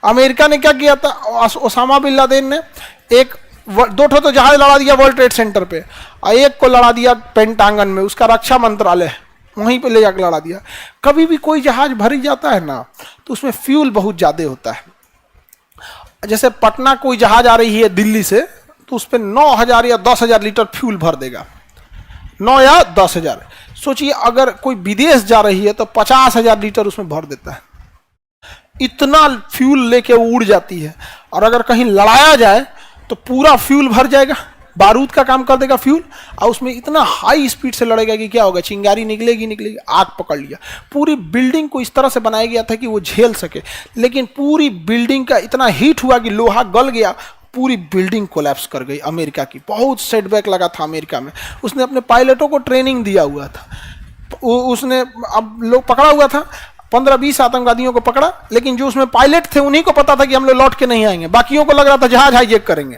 America ने क्या किया था, ओसामा बिन लादेन ने एक दो तो जहाज लड़ा दिया वर्ल्ड ट्रेड सेंटर पे, और एक को लड़ा दिया पेंटागन में, उसका रक्षा मंत्रालय वहीं पे ले जाकर लड़ा दिया। कभी भी कोई जहाज भरी जाता है ना तो उसमें फ्यूल बहुत ज्यादा होता है। जैसे पटना कोई जहाज आ रही है दिल्ली से, तो उस पर 9,000 या 10,000 लीटर फ्यूल भर देगा, 9 या 10,000। सोचिए अगर कोई विदेश जा रही है तो 50,000 लीटर उसमें भर देता है, इतना फ्यूल लेके उड़ जाती है। और अगर कहीं लड़ाया जाए तो पूरा फ्यूल भर जाएगा, बारूद का काम कर देगा फ्यूल, और उसमें इतना हाई स्पीड से लड़ेगा कि क्या होगा, चिंगारी निकलेगी, आग पकड़ लिया। पूरी बिल्डिंग को इस तरह से बनाया गया था कि वो झेल सके, लेकिन पूरी बिल्डिंग का इतना हीट हुआ कि लोहा गल गया, पूरी बिल्डिंग कोलैप्स कर गई अमेरिका की। बहुत सेटबैक लगा था अमेरिका में। उसने अपने पायलटों को ट्रेनिंग दिया हुआ था, उसने अब लोग पकड़ा हुआ था, 15-20 आतंकवादियों को पकड़ा, लेकिन जो उसमें पायलट थे उन्हीं को पता था कि हम लोग लौट के नहीं आएंगे। बाकियों को लग रहा था जहाज हाईजैक करेंगे,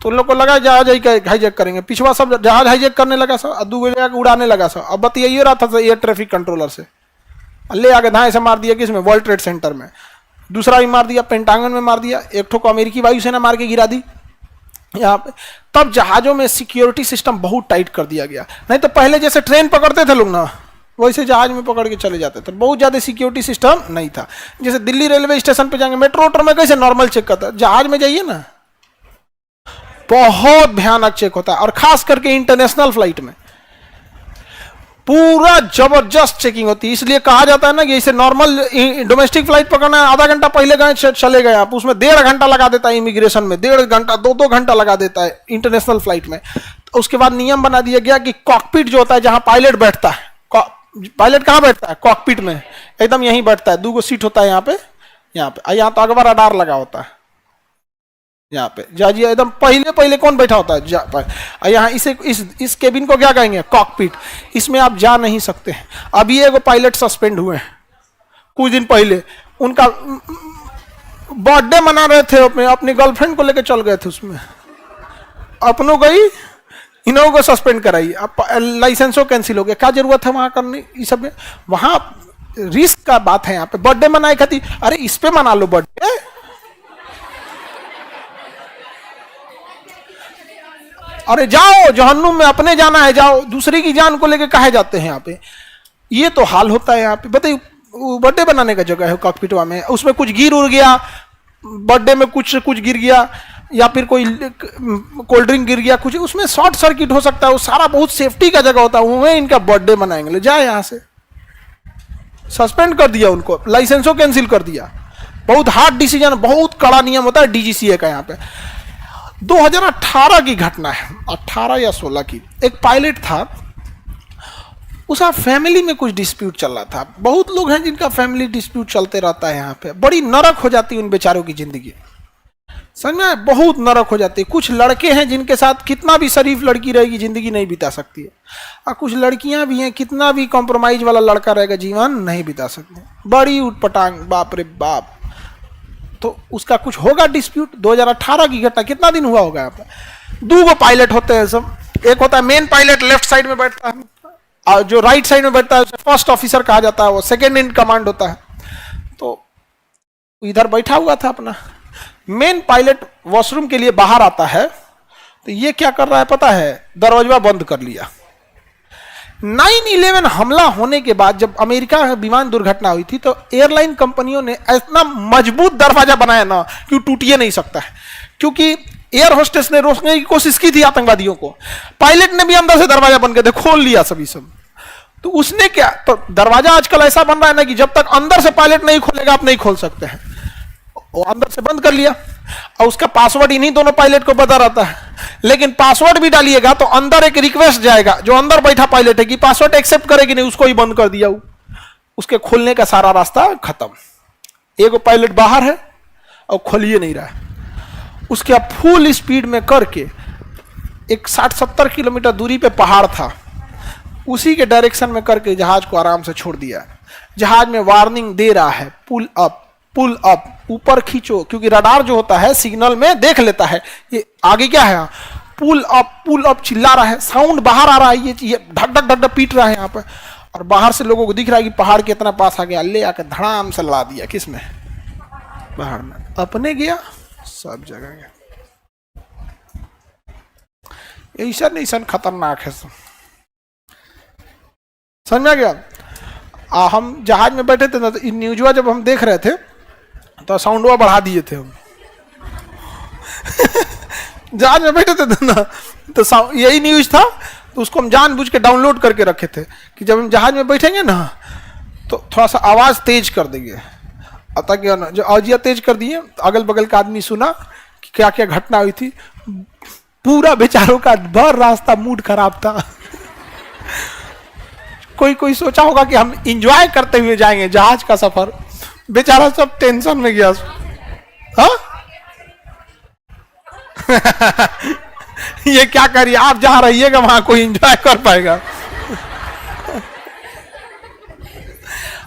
तो उन लोग को लगा जहाज हाईजैक करेंगे। पिछवा सब जहाज हाईजैक करने लगा सब, अद्दू उड़ाने लगा सब। अब बतियाइए रहा था एयर ट्रैफिक कंट्रोलर से, ले आगे धाए से मार दिया किसमें, वर्ल्ड ट्रेड सेंटर में। दूसरा भी मार दिया, पेंटागन में मार दिया, एक ठो को अमेरिकी वायुसेना मार के गिरा दी यहाँ पे। तब जहाजों में सिक्योरिटी सिस्टम बहुत टाइट कर दिया गया। नहीं तो पहले जैसे ट्रेन पकड़ते थे लोग ना, वैसे जहाज में पकड़ के चले जाते थे। बहुत ज्यादा सिक्योरिटी सिस्टम नहीं था। जैसे दिल्ली रेलवे स्टेशन पे जाएंगे, मेट्रो में कैसे नॉर्मल चेक करता है, जहाज में जाइए ना बहुत भयानक चेक होता है। और खास करके इंटरनेशनल फ्लाइट में पूरा जबरदस्त चेकिंग होती है। इसलिए कहा जाता है ना कि जैसे नॉर्मल डोमेस्टिक फ्लाइट पकड़ना है, आधा घंटा पहले गए चले गए आप, उसमें 1.5 घंटा लगा देता है इमिग्रेशन में, 1.5 घंटा 2 घंटा लगा देता है इंटरनेशनल फ्लाइट में। तो उसके बाद नियम बना दिया गया कि कॉकपिट जो होता है, जहां पायलट बैठता है, पायलट कहाँ बैठता है, कॉकपिट में एकदम यहीं बैठता है। 2 सीट होता है यहाँ पे यहाँ तो अगवा रडार लगा होता है यहाँ पे। जाजिए एकदम पहले कौन बैठा होता है यहाँ, इस केबिन को क्या कहेंगे, कॉकपिट। इसमें आप जा नहीं सकते हैं। अभी एगो पायलट सस्पेंड हुए हैं कुछ दिन पहले, उनका बर्थडे मना रहे थे, अपनी गर्लफ्रेंड को लेकर चल गए थे, उसमें अपनों गई, इन्हों को सस्पेंड कराई, लाइसेंसो कैंसिल हो गया। क्या जरूरत है वहां करने, इस सब में वहां रिस्क का बात है। यहाँ पे बर्थडे मनाए खाती, अरे इस पे मना लो बर्थडे, अरे जाओ जहन्नुम में, अपने जाना है जाओ, दूसरे की जान को लेके काहे जाते हैं यहाँ पे। ये तो हाल होता है यहाँ पे। बताइए बर्थडे बनाने का जगह है कॉकपिटवा में, उसमें कुछ गिर उड़ गया, बर्थडे में कुछ गिर गया, या फिर कोई कोल्ड ड्रिंक गिर गया, कुछ उसमें शॉर्ट सर्किट हो सकता है। वो सारा बहुत सेफ्टी का जगह होता है, उन्हें इनका बर्थडे मनाएंगे, ले जाए यहाँ से। सस्पेंड कर दिया उनको, लाइसेंसों कैंसिल कर दिया। बहुत हार्ड डिसीजन, बहुत कड़ा नियम होता है डीजीसीए का यहाँ पे। 2018 की घटना है, 18 या 16 की। एक पायलट था, उसका फैमिली में कुछ डिस्प्यूट चल रहा था। बहुत लोग हैं जिनका फैमिली डिस्प्यूट चलते रहता है यहाँ पे, बड़ी नरक हो जाती है उन बेचारों की जिंदगी, समझ में, बहुत नरक हो जाती है। कुछ लड़के हैं जिनके साथ कितना भी शरीफ लड़की रहेगी जिंदगी नहीं बिता सकती है, और कुछ लड़कियां भी हैं कितना भी कॉम्प्रोमाइज वाला लड़का रहेगा जीवन नहीं बिता सकते, बड़ी उटपटांग, बाप रे बाप। तो उसका कुछ होगा डिस्प्यूट। 2018 की घटना, कितना दिन हुआ होगा यहाँ पे। 2 पायलट होते हैं सब, एक होता है मेन पायलट, लेफ्ट साइड में बैठता है, और जो राइट साइड में बैठता है उसे फर्स्ट ऑफिसर कहा जाता है, वो सेकेंड इन कमांड होता है। तो इधर बैठा हुआ था अपना, मेन पायलट वॉशरूम के लिए बाहर आता है, तो ये क्या कर रहा है पता है, दरवाजा बंद कर लिया। 9/11 हमला होने के बाद जब अमेरिका में विमान दुर्घटना हुई थी, तो एयरलाइन कंपनियों ने इतना मजबूत दरवाजा बनाया ना कि टूट ही नहीं सकता है, क्योंकि एयर होस्टेस ने रोकने की कोशिश की थी आतंकवादियों को, पायलट ने भी अंदर से दरवाजा बंद कर दिया, खोल लिया सभी सब। तो उसने क्या, तो दरवाजा आजकल ऐसा बन रहा है ना कि जब तक अंदर से पायलट नहीं खोलेगा आप नहीं खोल सकते हैं। वो अंदर से बंद कर लिया, और उसका पासवर्ड इन्हीं दोनों पायलट को पता रहता है। लेकिन पासवर्ड भी डालिएगा तो अंदर एक रिक्वेस्ट जाएगा, जो अंदर बैठा पायलट है कि पासवर्ड एक्सेप्ट करेगी नहीं, उसको ही बंद कर दिया। उसके खोलने का सारा रास्ता खत्म। एक पायलट बाहर है और खोलिए नहीं रहा है। उसके अब फुल स्पीड में करके एक 60-70 किलोमीटर दूरी पे पहाड़ था, उसी के डायरेक्शन में करके जहाज को आराम से छोड़ दिया। जहाज में वार्निंग दे रहा है, पुल अप पुल अप, ऊपर खींचो, क्योंकि रडार जो होता है सिग्नल में देख लेता है ये आगे क्या है। पुल अप चिल्ला रहा है, साउंड बाहर आ रहा है, ये ढक ढक ढक ढक पीट रहा है यहाँ पे, और बाहर से लोगों को दिख रहा है कि पहाड़ के इतना पास आ गया, ले आकर धड़ाम से लड़ा दिया। किसमें, बाहर में अपने गया, सब जगह गया। ऐसा नहीं सन खतरनाक है सब, समझ में आ गया। हम जहाज में बैठे थे ना, तो न्यूज़वा जब हम देख रहे थे तो साउंडवा बढ़ा दिए थे हम जहाज में बैठे थे ना, तो यही न्यूज था, तो उसको हम जानबूझ के डाउनलोड करके रखे थे कि जब हम जहाज में बैठेंगे ना तो थोड़ा सा आवाज तेज कर देंगे, ताकि जो आवाजिया तेज कर दिए तो अगल बगल का आदमी सुना कि क्या क्या घटना हुई थी। पूरा बेचारों का भर रास्ता मूड खराब था कोई कोई सोचा होगा कि हम इंजॉय करते हुए जाएंगे जहाज का सफर, बेचारा सब टेंशन में गया। हाँ ये क्या करिए, आप जहां रहिएगा वहां कोई एंजॉय कर पाएगा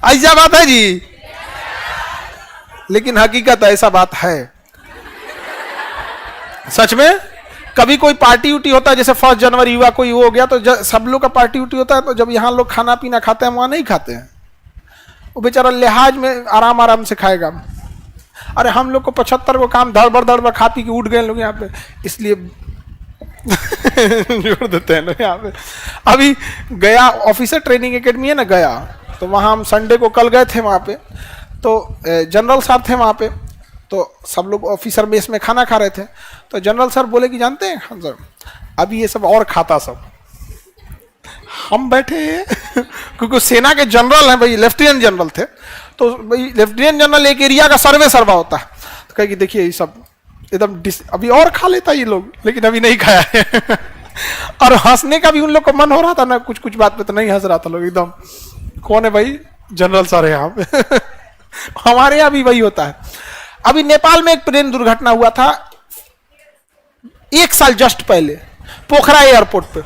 ऐसा बात है जी, लेकिन हकीकत ऐसा बात है सच में। कभी कोई पार्टी उटी होता है, जैसे 1 जनवरी हुआ, कोई हो गया, तो सब लोग का पार्टी उटी होता है, तो जब यहाँ लोग खाना पीना खाते हैं वहां नहीं खाते हैं, वो बेचारा लिहाज में आराम आराम से खाएगा। अरे हम लोग को 75 को काम धड़बड़ खा पी के उठ गए लोग यहाँ पे, इसलिए जोड़ देते हैं लोग यहाँ पे। अभी गया ऑफिसर ट्रेनिंग एकेडमी है ना गया, तो वहाँ हम संडे को कल गए थे वहाँ पे, तो जनरल साहब थे वहाँ पे, तो सब लोग ऑफिसर मेस में खाना खा रहे थे, तो जनरल सर बोले कि जानते हैं हाँ सर, अभी ये सब और खाता सब, हम बैठे क्योंकि सेना के जनरल हैं भाई, लेफ्टिनेंट जनरल थे, तो भाई लेफ्टिनेंट जनरल एक एरिया का सर्वा होता है, तो कहे कि देखिए ये सब एकदम अभी और खा लेता ये लोग, लेकिन अभी नहीं खाया है और हंसने का भी उन लोग को मन हो रहा था ना, कुछ कुछ बात पे तो नहीं हंस रहा था लोग एकदम, कौन है भाई, जनरल सर है यहाँ पे हमारे यहाँ भी वही होता है। अभी नेपाल में एक प्लेन दुर्घटना हुआ था 1 साल जस्ट पहले, पोखरा एयरपोर्ट पे,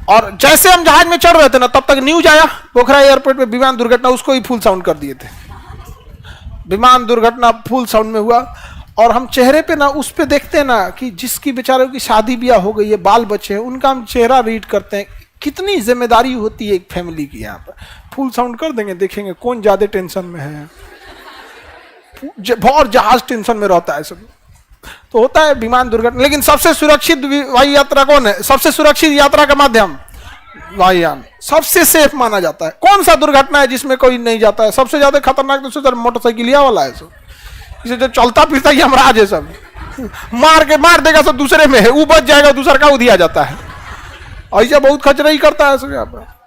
और जैसे हम जहाज में चढ़ रहे थे ना, तब तक न्यूज आया पोखरा एयरपोर्ट पे विमान दुर्घटना, उसको ही फुल साउंड कर दिए थे, विमान दुर्घटना फुल साउंड में हुआ। और हम चेहरे पे ना उस पे देखते हैं ना कि जिसकी बेचारों की शादी ब्याह हो गई है, बाल बच्चे हैं, उनका हम चेहरा रीड करते हैं, कितनी जिम्मेदारी होती है एक फैमिली की। यहाँ पर फुल साउंड कर देंगे, देखेंगे कौन ज्यादा टेंशन में है, बहुत जहाज टेंशन में रहता है सब, तो होता है विमान दुर्घटना। लेकिन सबसे सुरक्षित वायु यात्रा कौन है, सबसे सुरक्षित यात्रा का माध्यम वायुयान, सबसे सेफ माना जाता है। कौन सा दुर्घटना है जिसमें कोई नहीं जाता है, सबसे ज्यादा खतरनाक तो मोटरसाइकिलिया वाला है सब, इसे जो चलता फिरता ही यमराज है सब, मार देगा सब दूसरे में है, वो बच जाएगा दूसरा का दिया जाता है, ऐसा बहुत खचरा ही करता है सब यहाँ पर।